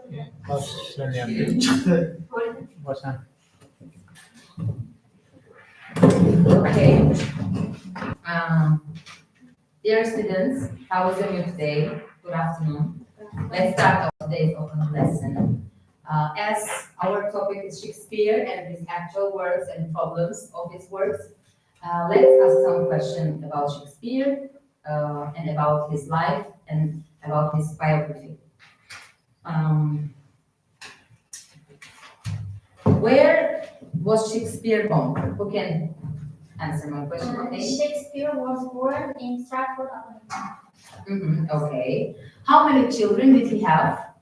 Okay. Dear students, how is your today? Good afternoon. Let's start today's open lesson. As our topic is Shakespeare and his actual works and problems of his works, let's ask some questions about Shakespeare and about his life and about his biography. Where was Shakespeare born? Who can answer my question? Okay. Shakespeare was born in Stratford-upon-Avon. Okay. How many children did he have?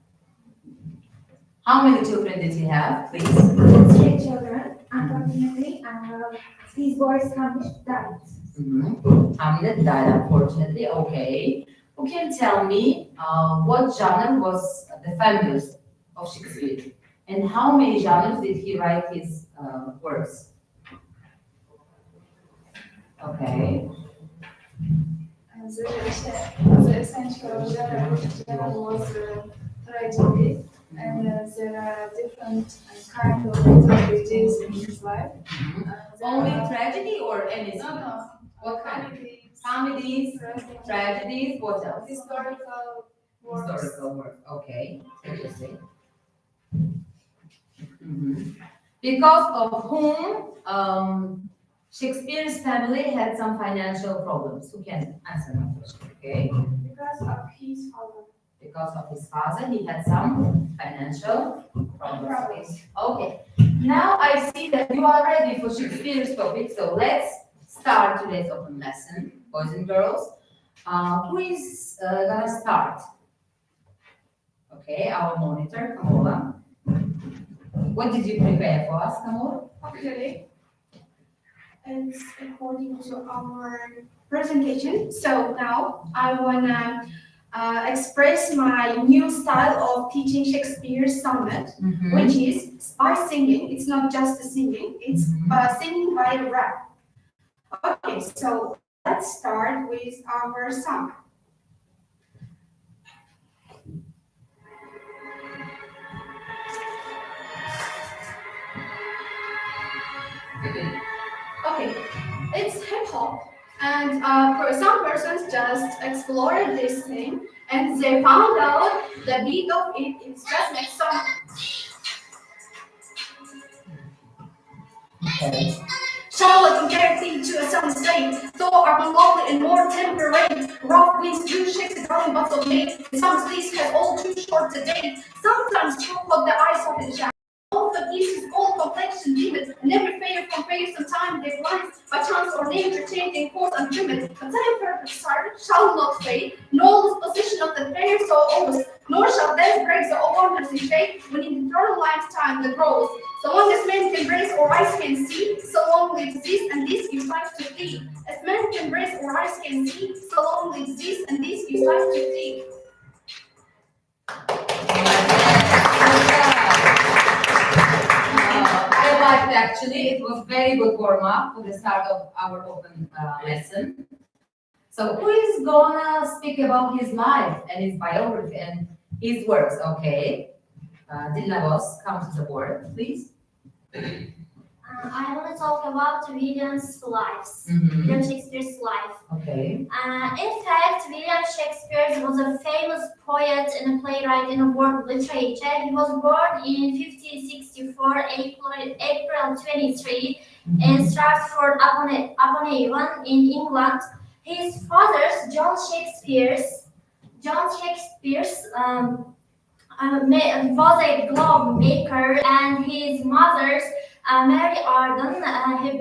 How many children did he have, please? 3 children, unfortunately, and his boys Hamlet died. Hamlet died, unfortunately. Okay. Who can tell me what genre was the famous of Shakespeare? And how many genres did he write his works? Okay. The essential genre was tragedy, and there are different kinds of tragedies in his life. Only tragedy or anything? No. What kind? Comedies, tragedies, what else? Historical works. Historical work. Okay. Interesting. Because of whom Shakespeare's family had some financial problems. Who can answer my question? Okay. Because of his father. Because of his father, he had some financial problems. Okay. Now I see that you are ready for Shakespeare's topic, so let's start today's open lesson, boys and girls. Who is gonna start? Okay, our monitor, Kamola. What did you prepare for us, Kamola? Okay. It's according to our presentation. So now I wanna express my new style of teaching Shakespeare's sonnet, which is by singing. It's not just singing, it's singing by rap. Okay, so let's start with our sonnet. Okay, it's hip hop, and some persons just explored this thing, and they found out the beat of it is just like some. Okay. Charlotte compared thee to a sun state, though are lovely and more temperate. Rough winds do shake the darling buds of May, and some sleeves has all too short to date. Sometimes through what the eyes of the shadow. All the pieces, all complexion demons, and every fair from face and time they blinds, by chance or nature changing course and limit. But time perfect sight shall not fade, nor the position of the fair so always, nor shall death break the wonders in shade, when in eternal lifetime the grows. So long as men can brace or eyes can see, so long lives this and this you strive to see. As men can brace or eyes can see, so long lives this and this you strive to see. I liked actually. It was very good warm up for the start of our open lesson. So who is gonna speak about his life and his biography and his works? Okay. Dilnavos, come to the board, please. I want to talk about William Shakespeare's life. Okay. In fact, William Shakespeare was a famous poet and a playwright in world literature. He was born in 1564, April 23, in Stratford-upon-Avon in England. His father, John Shakespeare, was a glove maker, and his mother's Mary Arden.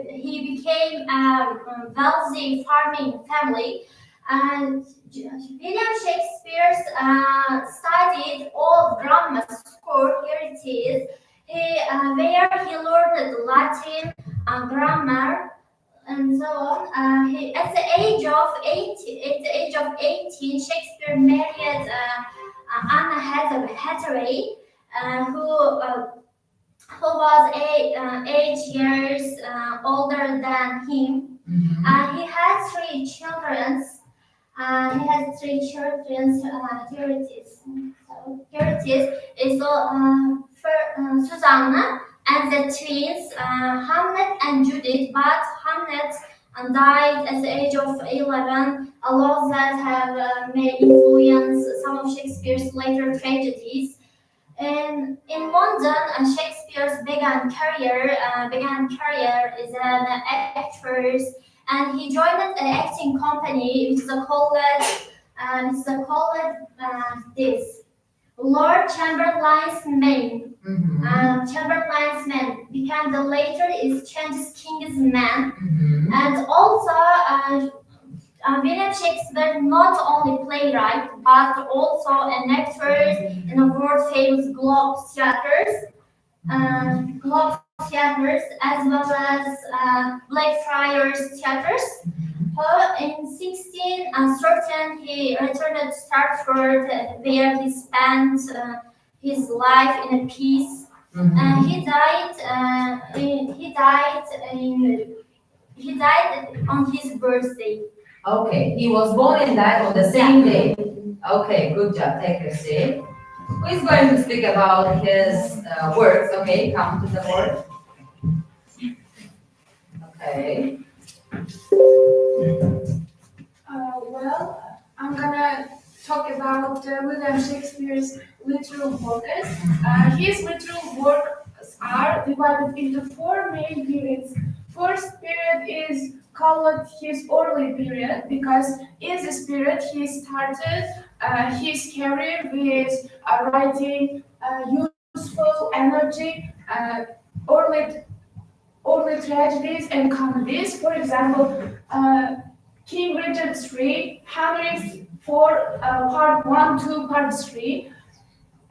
He became a wealthy farming family, and William Shakespeare studied all grammar school. Here it is. Where he learned Latin, grammar, and so on. At the age of 18, Shakespeare married Anna Hathaway, who was 8 years older than him. He had 3 children. Here it is. characters is Susanna and the twins Hamlet and Judith, but Hamlet died at the age of 11, a loss that may influence some of Shakespeare's later tragedies. And in London, Shakespeare's began career as an actor, and he joined an acting company, which is called this Lord Chamberlain's Man. Chamberlain's Man became the later is Changes King's Man, and also William Shakespeare not only playwright but also an actor in a world famous Globe Theaters as well as Blackfriars Theaters. In 1613 he returned to Stratford where he spent his life in peace. He died on his birthday. Okay, he was born and died on the same day. Okay, good job. Take your seat. Who is going to speak about his works? Okay, come to the board. Okay. Well, I'm gonna talk about William Shakespeare's literal works. His literal works are divided into four main periods. First period is called his early period because in this period he started his career with writing useful, energy, early tragedies and comedies. For example, King Richard III, Henry IV, Part 1, 2, Part 3.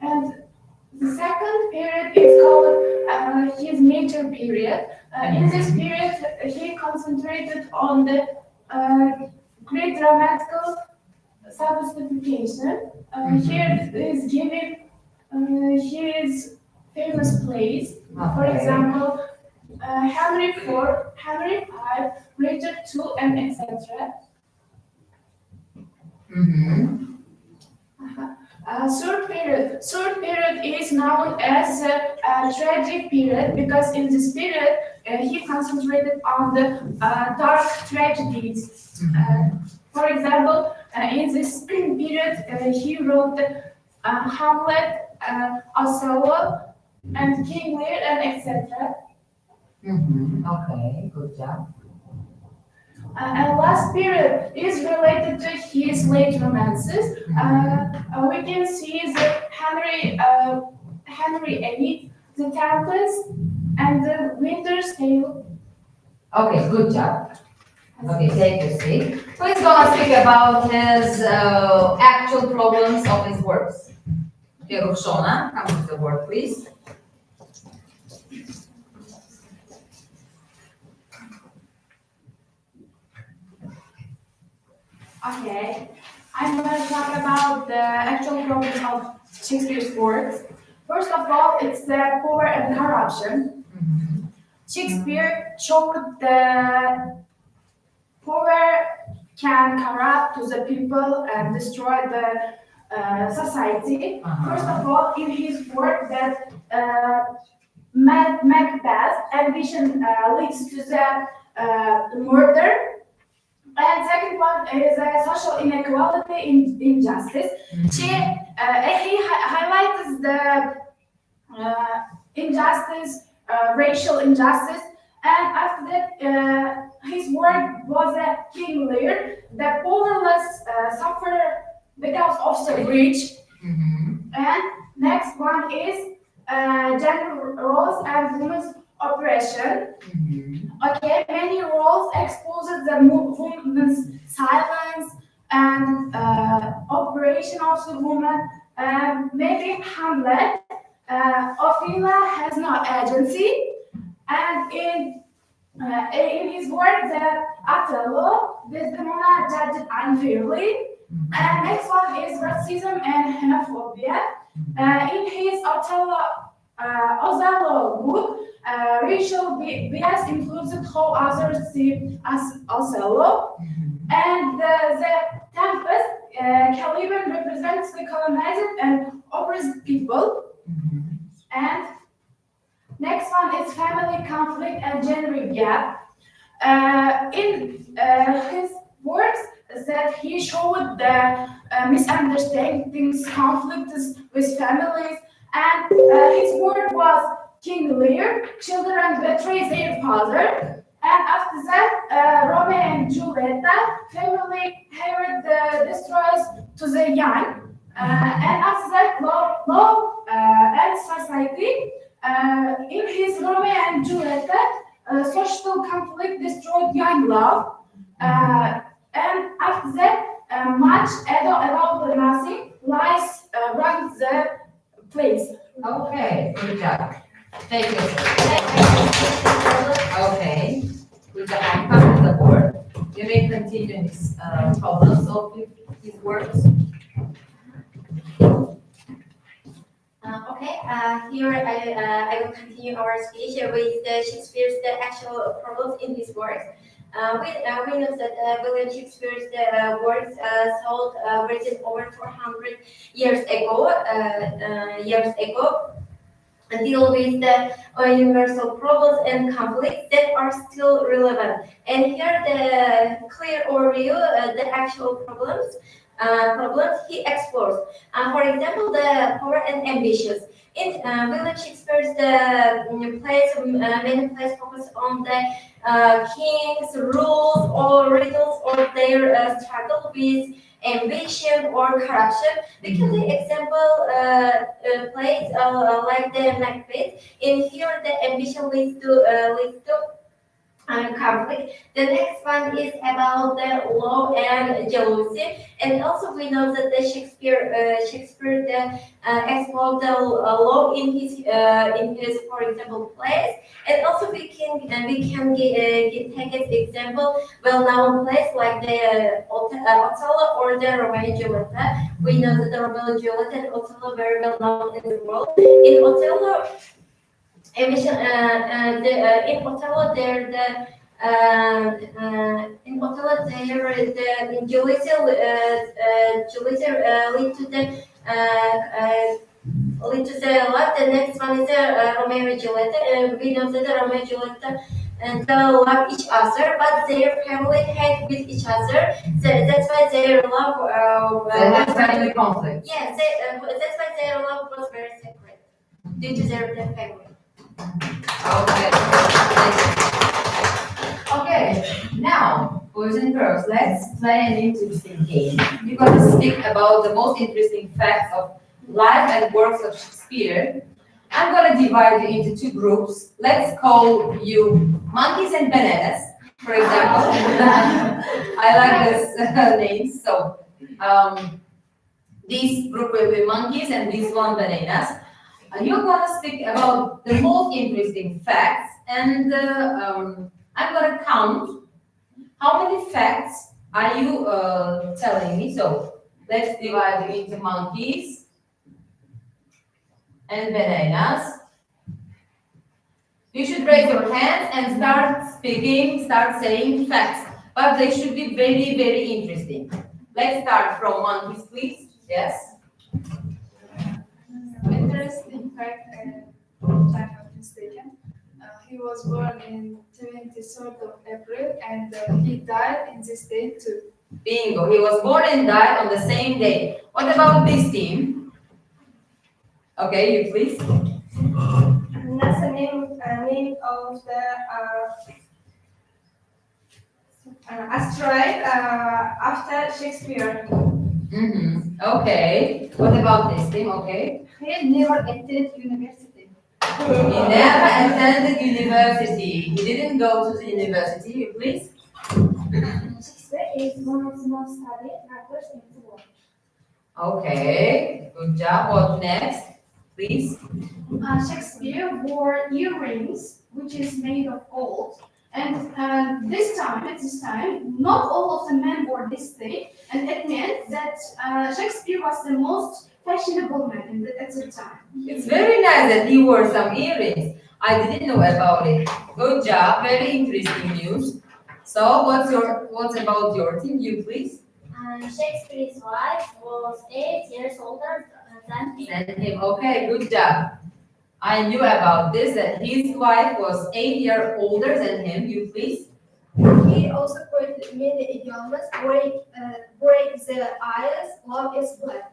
And the second period is called his major period. In this period, he concentrated on the great dramatical sophistication. Here is giving his famous plays. For example, Henry IV, Henry V, Richard II, and etc. Third period is known as a tragic period because in this period he concentrated on the dark tragedies. For example, in this period he wrote Hamlet, Othello, and King Lear, and etc. Okay, good job. And last period is related to his late romances. We can see the Henry VIII, the Tempest, and the Winter's Tale. Okay, good job. Okay, take your seat. Who is going to speak about his actual problems of his works? Okay, Roshona, come to the board, please. Okay, I'm going to talk about the actual problems of Shakespeare's works. First of all, it's the power and corruption. Shakespeare showed the power can corrupt to the people and destroy the society. First of all, in his work that Macbeth ambition leads to the murder. And second one is social inequality, injustice. He highlights the injustice, racial injustice, and after that, his work was a King Lear. The powerless suffer because of the rich. And next one is gender roles and women's oppression. Okay, many roles exposes the woman's silence and operation of the woman. Maybe Hamlet, Ophelia has no agency, and in his work, the Othello, Desdemona judged unfairly. And next one is racism and xenophobia. In his Othello book, racial bias influenced how others see as Othello, and the Tempest Caliban represents the colonized and oppressed people. And next one is family conflict and gender gap. In his works, that he showed the misunderstandings, conflicts with families, and his word was King Lear, children betray their father. And after that, Romeo and Julieta, family hatred destroys to the young. And after that, law and society. In his Romeo and Julieta, social conflict destroyed young love. And after that, much ado about the nothing, lies run the place. Okay, good job. Thank you. Okay, with the icon on the board, you may continue this problem, solve these words. Here I will continue our speech with Shakespeare's actual problems in his works. We know that William Shakespeare's works written over 400 years ago, deal with the universal problems and conflicts that are still relevant. And here the clear overview, the actual problems he explores. For example, the power and ambitions. In William Shakespeare's plays, many plays focus on the king's rules or riddles or their struggle with ambition or corruption. We can take example plays like the Macbeth. In here, the ambition leads to conflict. The next one is about the love and jealousy, and also we know that the Shakespeare explored the love in his for example plays, and also we can take as example well-known plays like the Othello or the Romeo and Juliet. We know that the Romeo and Juliet and Othello are very well known in the world. In Othello, ambition, in Othello, there the Juliet lead to the love. The next one is Romeo and Juliet. We know that the Romeo and Juliet and they love each other, but their family hate with each other. So that's why their love. They have family conflict. Yes, that's why their love was very sacred due to their family. Okay. Okay, now, boys and girls, let's play an interesting game. We're going to speak about the most interesting facts of life and works of Shakespeare. I'm going to divide you into two groups. Let's call you monkeys and bananas, for example. I like this name. So, this group will be monkeys and this one bananas. You're going to speak about the most interesting facts, and I'm going to count how many facts are you telling me. So let's divide you into monkeys and bananas. You should raise your hands and start speaking, start saying facts, but they should be very, very interesting. Let's start from monkeys, please. Yes. Interesting fact, if I'm not mistaken, he was born in 23rd of April and he died in this day too. Bingo. He was born and died on the same day. What about this team? Okay, you please. That's the name of the asteroid after Shakespeare. Okay. What about this team? Okay. He never attended university. He never attended university. He didn't go to the university. You please. Shakespeare is one of the most studied writers in the world. Okay. Good job. What next? Please. Shakespeare wore earrings, which is made of gold. And at this time, not all of the men wore this thing, and it meant that Shakespeare was the most fashionable man at the time. It's very nice that he wore some earrings. I didn't know about it. Good job. Very interesting news. So, what's about your team? You please. Shakespeare's wife was 8 years older than him. Than him. Okay, good job. I knew about this, that his wife was 8 years older than him. You please. He also quoted many idioms, break the ice, love is blood.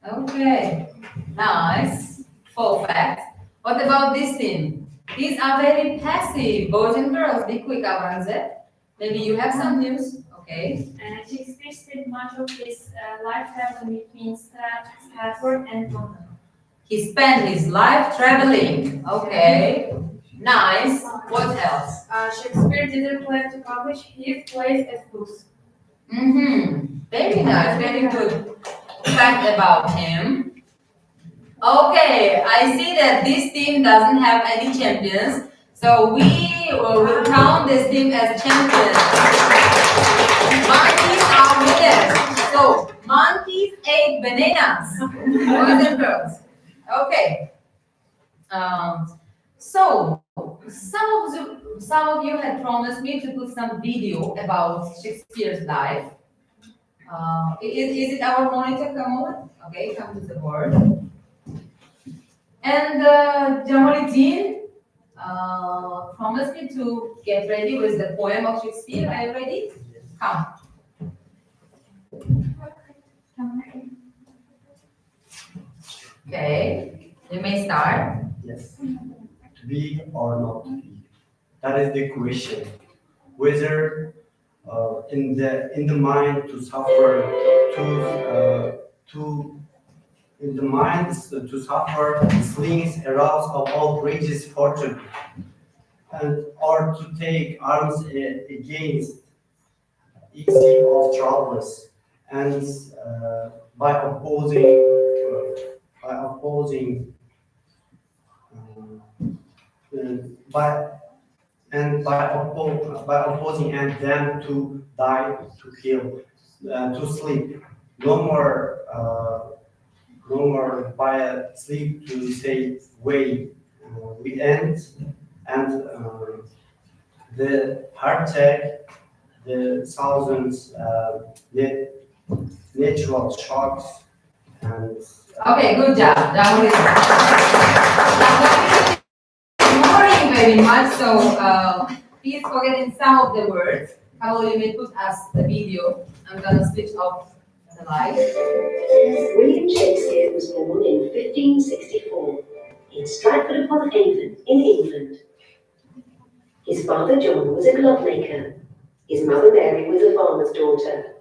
Okay, nice. Full fact. What about this thing? These are very passive. Boys and girls, be quick, Avanze. Maybe you have some news. Okay. Shakespeare spent much of his life traveling between Stratford and London. He spent his life traveling. Okay. Nice. What else? Shakespeare didn't plan to publish his plays as books. Very nice. Very good fact about him. Okay. I see that this team doesn't have any champions. So we will count this team as champions. Monkeys are winners. So monkeys ate bananas. Boys and girls. Okay. So some of you had promised me to put some video about Shakespeare's life. Is it our monitor? Come on. Okay, come to the board. And Jamaluddin promised me to get ready with the poem of Shakespeare. Are you ready? Come. Okay, you may start. Yes. To be or not to be? That is the question. Whether in the mind to suffer, in the mind to suffer slings, arouse of all bridges fortune, and or to take arms against easy of troubles, and by opposing. By opposing and then to die, to kill, to sleep. No more by sleep to say way. We end and the heart attack, the thousands natural shocks and. Okay, good job. Ignoring very much, so please forgetting some of the words. How you may put us the video. I'm gonna switch off the light. William Shakespeare was born in 1564 in Stratford upon Avon in England. His father John was a glove maker. His mother Mary was a farmer's daughter.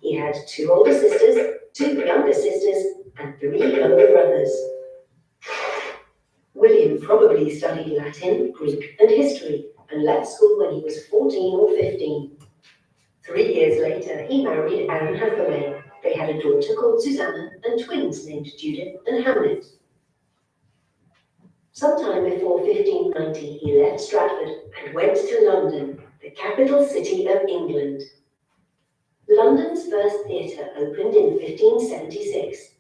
He had 2 older sisters, 2 younger sisters, and 3 younger brothers. William probably studied Latin, Greek, and history, and left school when he was 14 or 15. 3 years later, he married Anne Hathaway. They had a daughter called Susanna and twins named Judith and Hamlet. Sometime before 1590, he left Stratford and went to London, the capital city of England. London's first theatre opened in 1576.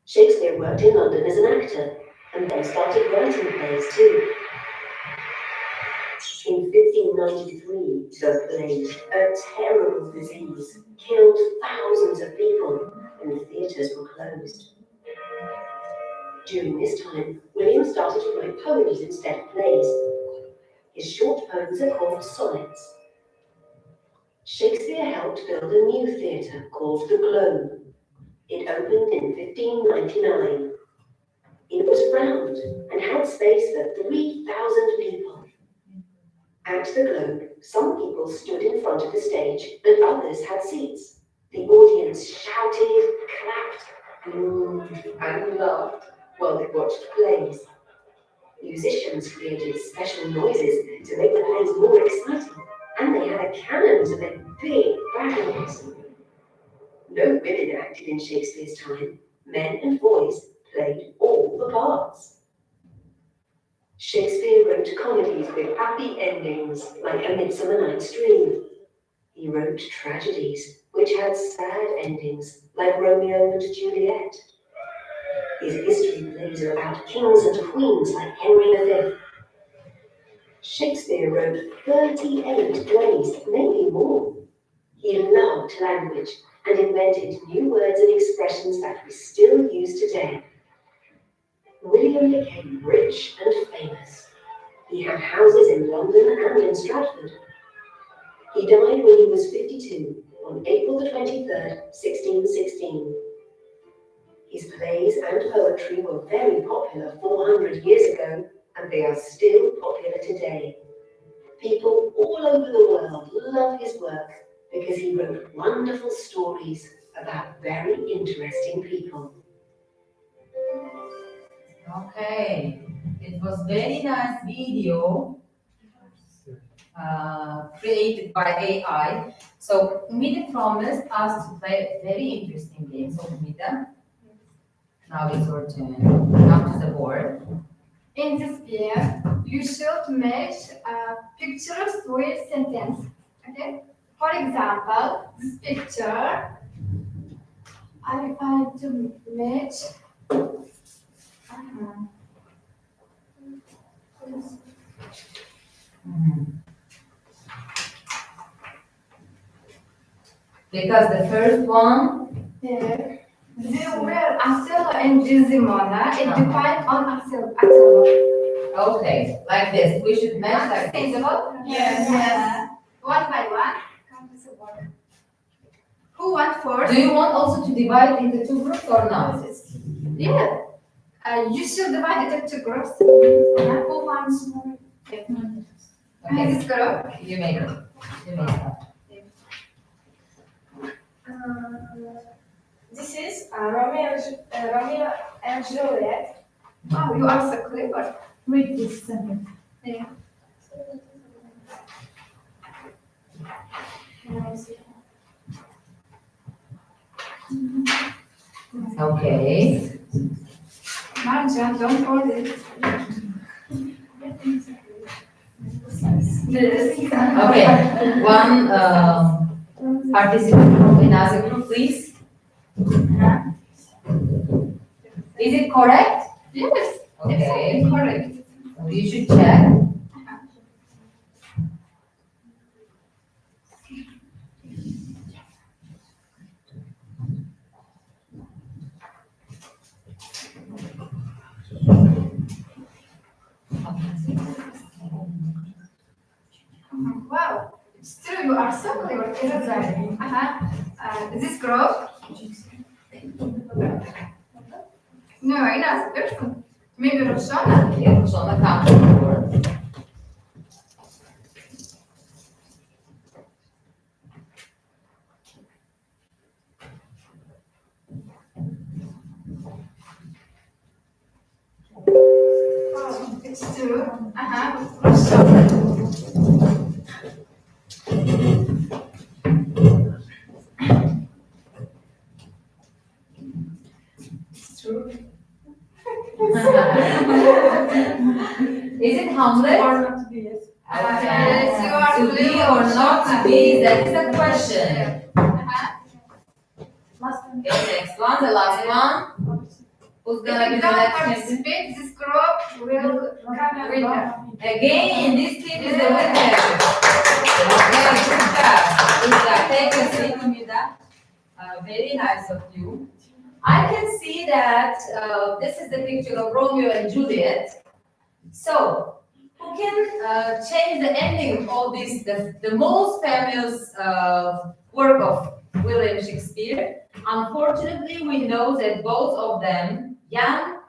Shakespeare worked in London as an actor and then started writing plays too. In 1593, the plague, a terrible disease, killed thousands of people and the theatres were closed. During this time, William started to write poems instead of plays. His short poems are called sonnets. Shakespeare helped build a new theatre called the Globe. It opened in 1599. It was round and had space for 3,000 people. At the Globe, some people stood in front of the stage and others had seats. The audience shouted, clapped, and laughed while they watched plays. Musicians created special noises to make the plays more exciting, and they had a cannon to make big battles. No women acted in Shakespeare's time. Men and boys played all the parts. Shakespeare wrote comedies with happy endings, like A Midsummer Night's Dream. He wrote tragedies, which had sad endings, like Romeo and Juliet. His history plays are about kings and queens, like Henry V. Shakespeare wrote 38 plays, maybe more. He loved language and invented new words and expressions that we still use today. William became rich and famous. He had houses in London and in Stratford. He died when he was 52 on April the 23rd, 1616. His plays and poetry were very popular 400 years ago, and they are still popular today. People all over the world love his work because he wrote wonderful stories about very interesting people. Okay, it was very nice video created by AI. So Umida promised us to play a very interesting game. So Umida, now it's your turn. Come to the board. In this game, you should match pictures with sentence. Okay. For example, this picture, I find to match. Because the first one, Yeah. They were Axel and Gizimona. It depends on Axel. okay, like this. We should match like this. Sensible? Yes. One by one. Come to the board. Who wants first? Do you want also to divide it into two groups or not? Yeah. You should divide it into groups. Who wants more? Okay, This group. you make it. You make it. This is Romeo and Juliet. Oh, you are so clever. Read this sentence. Yeah. Okay. Marjan, don't hold it. Okay. One participant from another group, please. Is it correct? Yes. Okay. Correct. So you should check. Wow. It's true. You are so clever. This group. No, I know. Person. Maybe Roshana. Okay, Roshana, come to the board. Oh, it's true. Roshana. It's true. Is it Hamlet? Or not to be, yes. Yes, you are To be clever. or not to be, that is the question. Last one. Okay, next one, the last one. Who's If gonna be you the don't next champion? participate, this group will come a winner. Again, this team is the winner. Okay, good job. Good job. Take a seat, Umida. Very nice of you. I can see that this is the picture of Romeo and Juliet. So, who can change the ending of this, the most famous work of William Shakespeare? Unfortunately, we know that both of them, young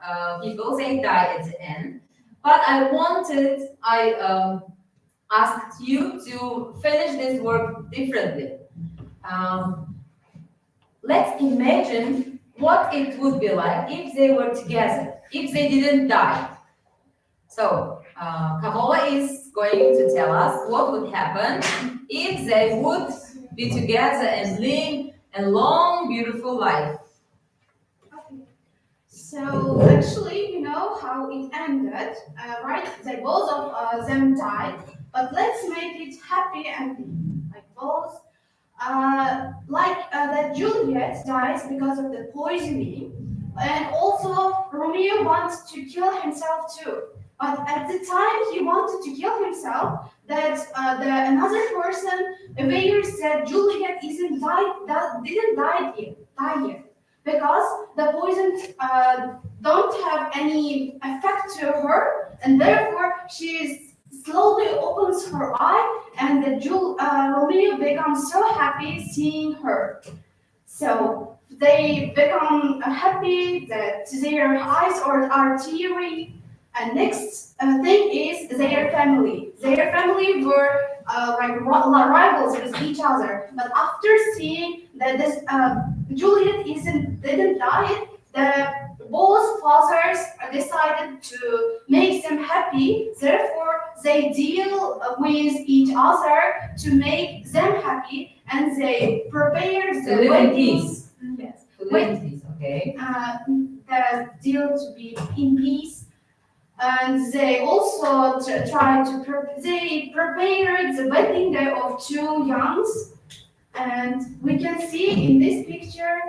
people, they died at the end. But I asked you to finish this work differently. Let's imagine what it would be like if they were together, if they didn't die. So, Kamola is going to tell us what would happen if they would be together and live a long, beautiful life. So actually, you know how it ended, right? They both of them died, but let's make it happy ending. Like both, that Juliet dies because of the poisoning, and also Romeo wants to kill himself too. but at the time he wanted to kill himself, that another person aware said Juliet didn't die yet, because the poison don't have any effect to her, and therefore she slowly opens her eye, and Romeo becomes so happy seeing her. So they become happy that their eyes are teary. And next thing is their family. Their family were like rivals with each other. But after seeing that this Juliet didn't die, both fathers decided to make them happy. Therefore, they deal with each other to make them happy, and they prepare To the live in wedding. peace. Yes, To live in peace, okay. the deal to be in peace. And they also try to they prepared the wedding day of two youngs, and we can see in this picture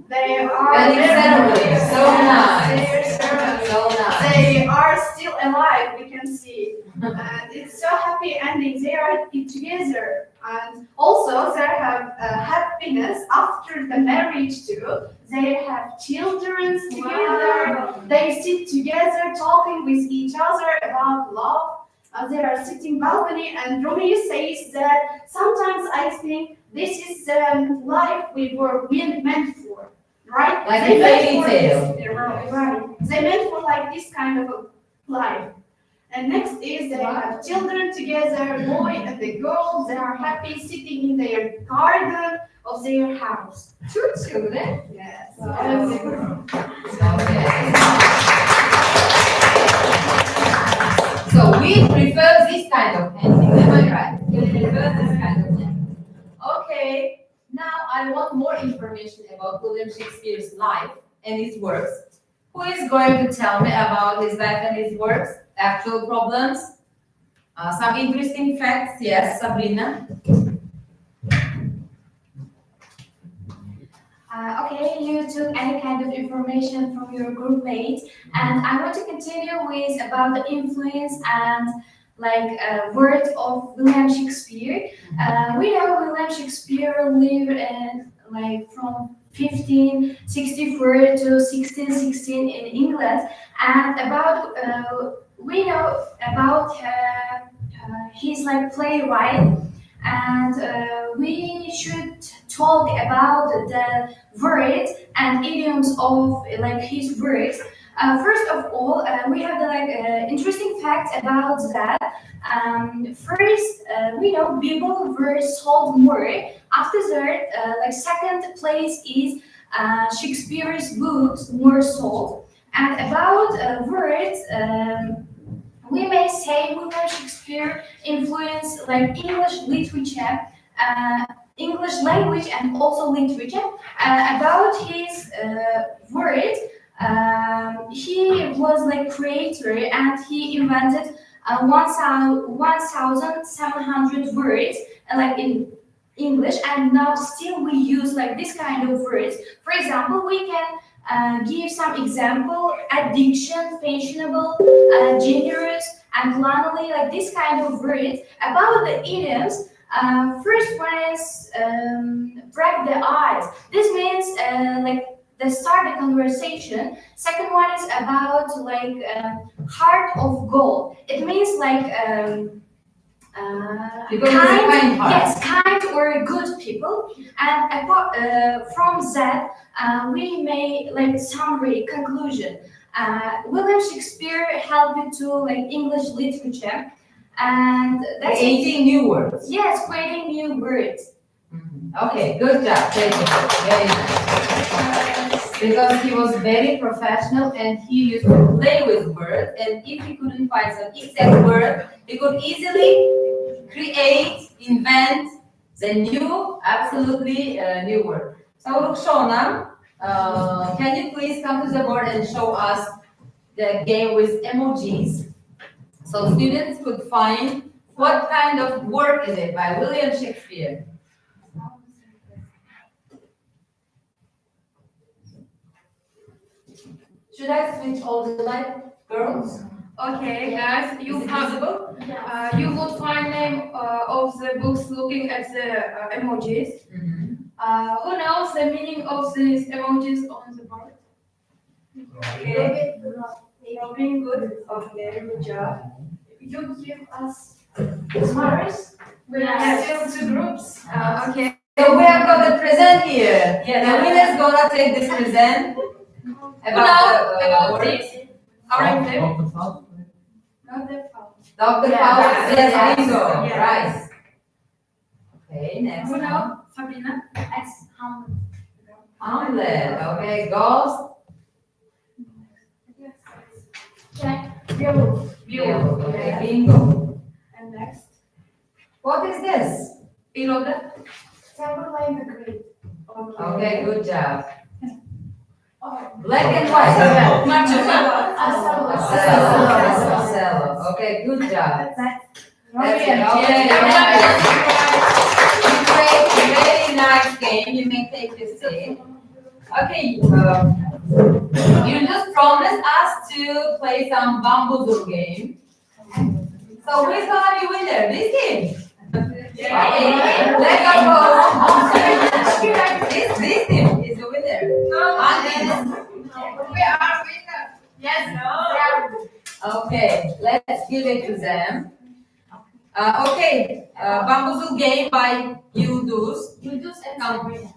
they are Wedding ceremony, so nice. Their ceremony. So nice. They are still alive, we can see. And it's so happy ending. They are together. And also they have happiness after the marriage too. They have children together. Wow. They sit together talking with each other about love. They are sitting balcony, and Romeo says that sometimes I think this is the life we were meant for. Right? Like They a meant fairy for tale. this. Right. They meant for like this kind of a life. And next is they have children together, boy and the girl. They are happy sitting in their garden of their house. Two children? Yes. Okay. So we prefer this kind of ending, am I right? We prefer this kind of ending. Okay. Now I want more information about William Shakespeare's life and his works. Who is going to tell me about his life and his works? Actual problems? Some interesting facts? Yes, Sabrina. Okay, you took any kind of information from your group mate, and I want to continue with about the influence and word of William Shakespeare. We know William Shakespeare lived in from 1564 to 1616 in England, and about we know about he's playwright, and we should talk about the words and idioms of his works. First of all, we have the interesting facts about that. First, we know people were sold more. After that, second place is Shakespeare's books were sold. And about words, we may say William Shakespeare influenced English literature, English language, and also literature. About his words, he was creator, and he invented 1,700 words in English, and now still we use this kind of words. For example, we can give some example: addiction, fashionable, generous, and lonely, this kind of words. About the idioms, first one is break the ice. This means the start the conversation. Second one is about heart of gold. It means Because it's a kind heart. Yes, kind or good people. And apart, from that, we may summary conclusion. William Shakespeare helped to English literature, and that's Creating new words. Yes, creating new words. Okay, good job. Very good. Very nice. Because he was very professional and he used to play with words, and if he couldn't find some exact word, he could easily create, invent the new, absolutely new word. So, Shona, can you please come to the board and show us the game with emojis, so students could find what kind of work is it by William Shakespeare? Should I switch all the light, girls? Okay, guys, Is you it have visible? you would find name of the books looking at the emojis. Who knows the meaning of these emojis on the board? Okay, Robin, good. Okay, good job. You give us marks. We are still two groups. Okay. So we have got the present here. Yeah, the winner's gonna take this present. About this. Our name. Dr. Faust, yes, bingo, right. Okay, next Who one. knows? Sabrina. Hamlet, okay, ghost. Beowulf, okay, bingo. And next. What is this? Iroda. Chamberlain the Great. Okay, good job. Black and white. Marcello. Okay, good job. That's it. Okay, you played a very nice game. You may take your seat. Okay, you just promised us to play some bamboozle game. So who's gonna be winner? This game. Okay, let's go. This team is the winner. We are winner. Yes. Okay, let's give it to them. Okay, bamboozle game by Yudus. Yudus and Sabrina.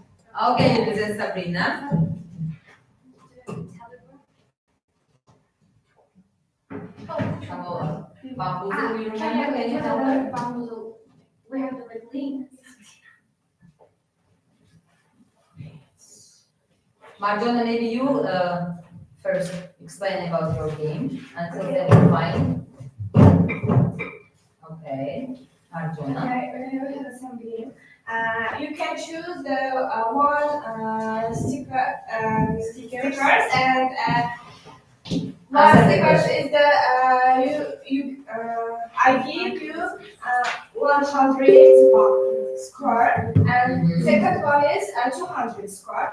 Okay, Yudus and Sabrina. Come on. Bamboozle, you remember? Can you tell them? We have the red link. Marjona, maybe you first explain about your game until they will find. Okay, Marjona. Okay, we have some game. You can choose the stickers and one stickers is the I give you 100 score, and second one is 200 score.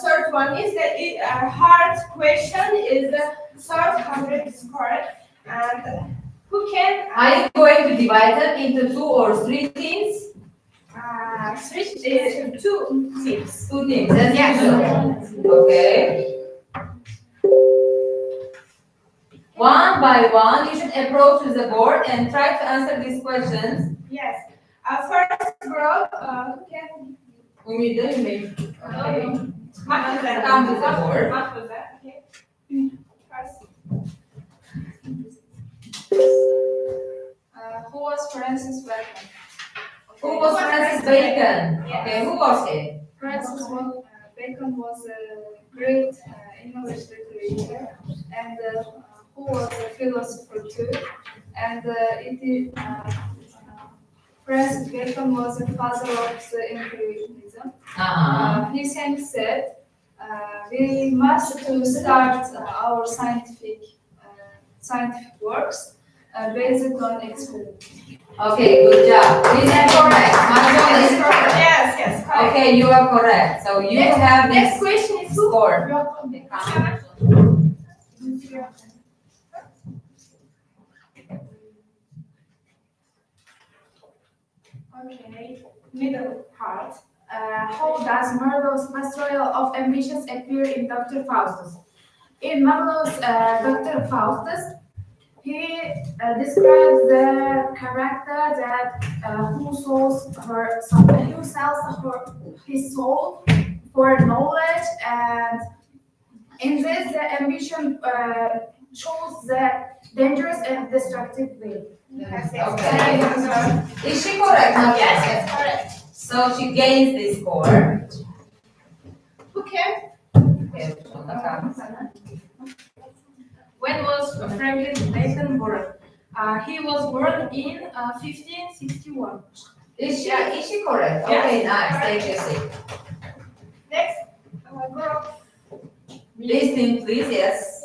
Third one is the hard question is the third 100 score, and who can Are you going to divide them into 2 or 3 teams? switch to 2 teams. 2 teams, that's usual. Okay. One by one, you should approach the board and try to answer these questions. Yes. First group, who can? Immediately. Okay. Matmazel. Come to the board. Matmazel. Okay. First. Who was Francis Bacon? Who was Francis Bacon? Okay, who was he? Francis Bacon was a great English literature, and who was a philosopher too. And Francis Bacon was the father of the empiricism. His hand said, we must to start our scientific works based on experiment. Okay, good job. This is correct. Marjona is correct. Yes, correct. Okay, you are correct. So you have this Next question is who? score. Okay, come. Okay, middle part. How does Marlowe's Pastoral of Ambitions appear in Dr. Faustus? In Marlowe's Dr. Faustus, he describes the character that who sells his soul for knowledge, and in this the ambition shows the dangerous and destructive way. Okay. Is she correct? Yes, correct. So she gains the score. Who can? Okay, come. When was Franklin Bacon born? He was born in 1561. Is she correct? Yes. Okay, nice. Take your seat. Next, girl. Listen, please. Yes.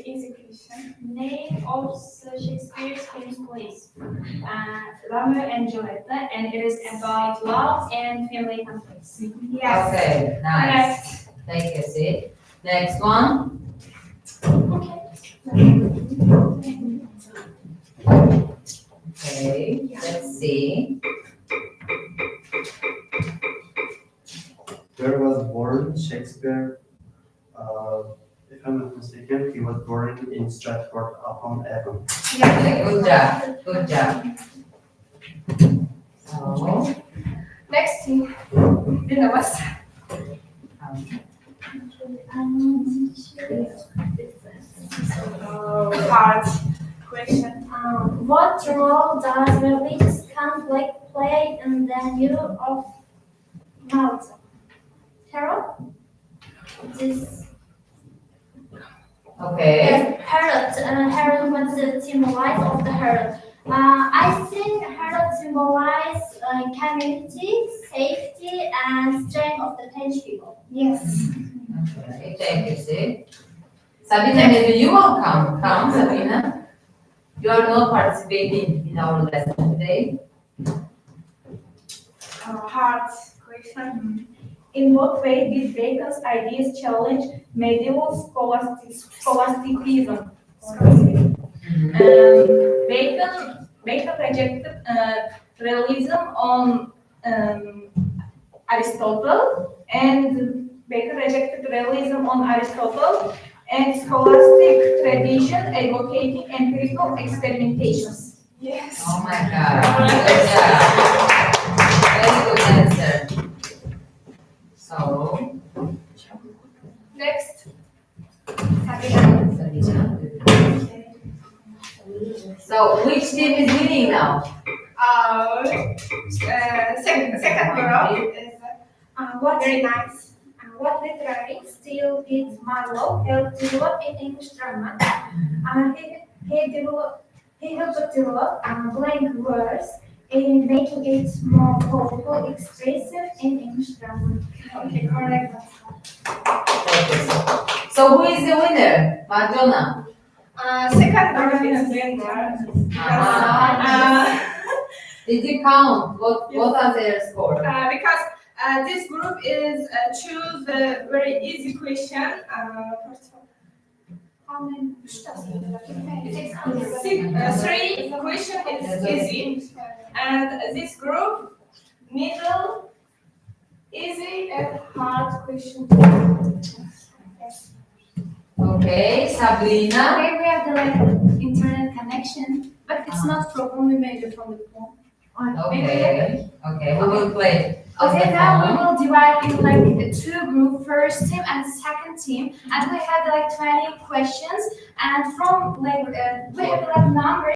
easy question. Name of Shakespeare's famous plays. Romeo and Juliet, and it is about love and family conflicts. Yes. Okay, nice. Take a seat. Next one. Okay, let's see. Where was born Shakespeare? If I'm not mistaken, he was born in Stratford-upon-Avon. Okay, good job. Good job. So, Next thing. Dinner was. Hard question. What role does religious conflict play in the view of Mavzu? Harold? This okay. yes, Harold was the symbolize of the Harold. I think Harold symbolize community, safety, and strength of the French people. Yes. Okay, take a seat. Sabina, maybe you will come. Come, Sabina. You are not participating in our lesson today. Hard question. In what way did Bacon's ideas challenge medieval scholasticism? Bacon rejected realism on Aristotle, and scholastic tradition advocating empirical experimentations. Yes. Oh my God. Good job. Very good answer. So, Next. Sabina. So, which team is winning now? Second group is What very nice. What literary style did Marlowe help develop in English drama? He helped develop blank words in making it more powerful, expressive in English drama. Okay, correct. So, who is the winner? Madonna. Second group is winner. Did you count? What are their scores? Because this group is choose a very easy question. First of all, How many? three question is easy, and this group middle easy and hard question. Okay, Sabrina. Okay, we have the internet connection, but it's not problem. We made it from the phone. Okay, we will play. Okay, now we will divide in two group, first team and second team, and we have 20 questions, and from we have numbers